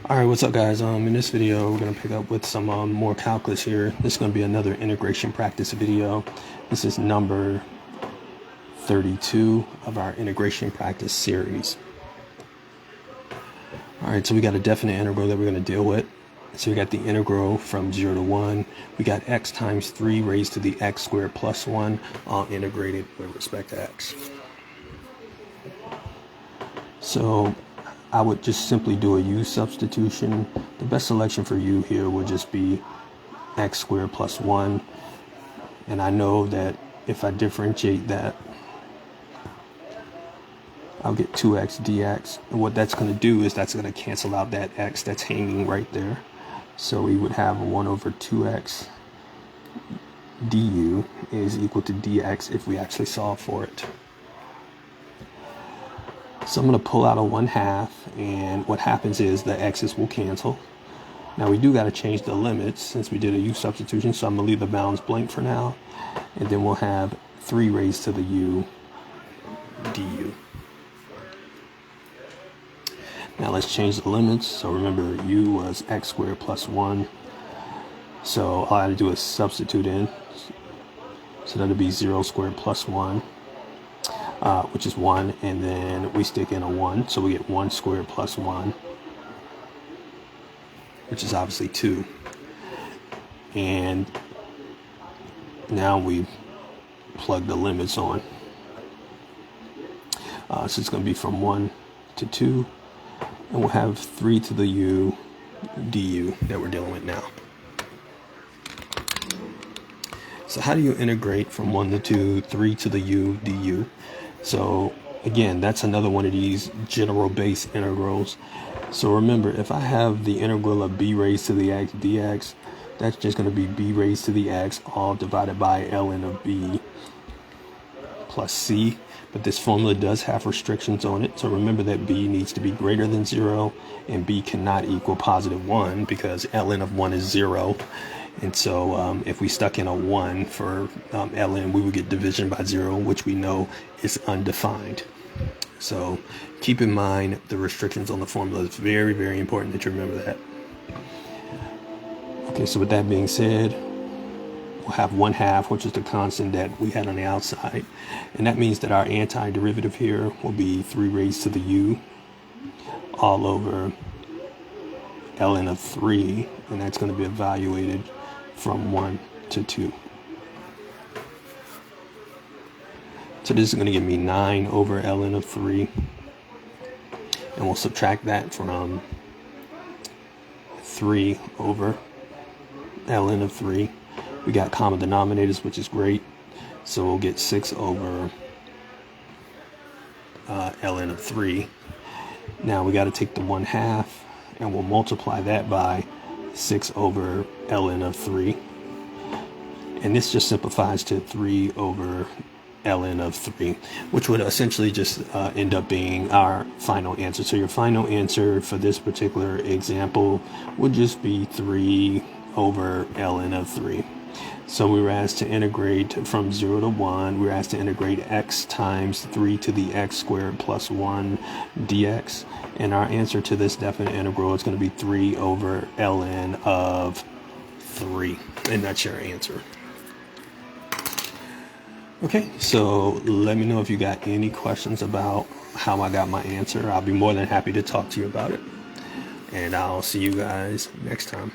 Alright, what's up guys? In this video we're going to pick up with some more calculus here. This is going to be another integration practice video. This is number 32 of our integration practice series. Alright, so we got a definite integral that we're going to deal with. So we got the integral from 0 to 1. We got x times 3 raised to the x squared plus 1, all integrated with respect to x. So I would just simply do a u substitution. The best selection for u here would just be x squared plus 1. And I know that if I differentiate that, I'll get 2x dx. And what that's going to do is that's going to cancel out that x that's hanging right there. So we would have 1 over 2x du is equal to dx if we actually solve for it. So I'm going to pull out a 1/2, and what happens is the x's will cancel. Now we do got to change the limits since we did a u substitution, so I'm going to leave the bounds blank for now. And then we'll have 3 raised to the u du. Now let's change the limits. So remember, u was x squared plus 1. So all I had to do is substitute in. So that'll be 0 squared plus 1. Which is 1, and then we stick in a 1, so we get 1 squared plus 1, which is obviously 2. And now we plug the limits on. So it's going to be from 1 to 2, and we'll have 3 to the u du that we're dealing with now. So how do you integrate from 1 to 2, 3 to the u du? So again, that's another one of these general base integrals. So remember, if I have the integral of b raised to the x dx, that's just going to be b raised to the x all divided by ln of b plus c. But this formula does have restrictions on it. So remember that b needs to be greater than 0 and b cannot equal positive 1 because ln of 1 is 0. And so if we stuck in a 1 for ln, we would get division by 0, which we know is undefined. So keep in mind the restrictions on the formula. It's very, very important that you remember that. Okay, so with that being said, we'll have 1/2, which is the constant that we had on the outside. And that means that our antiderivative here will be 3 raised to the u all over ln of 3, and that's going to be evaluated from 1 to 2. So this is going to give me 9 over ln of 3, and we'll subtract that from 3 over ln of 3. We got common denominators, which is great, so we'll get 6 over ln of 3. Now we got to take the 1/2 and we'll multiply that by 6 over ln of 3. And this just simplifies to 3 over ln of 3, which would essentially just end up being our final answer. So your final answer for this particular example would just be 3 over ln of 3. So we were asked to integrate from 0 to 1. We were asked to integrate x times 3 to the x squared plus 1 dx. And our answer to this definite integral is going to be 3 over ln of 3. And that's your answer. Okay, so let me know if you got any questions about how I got my answer. I'll be more than happy to talk to you about it. And I'll see you guys next time.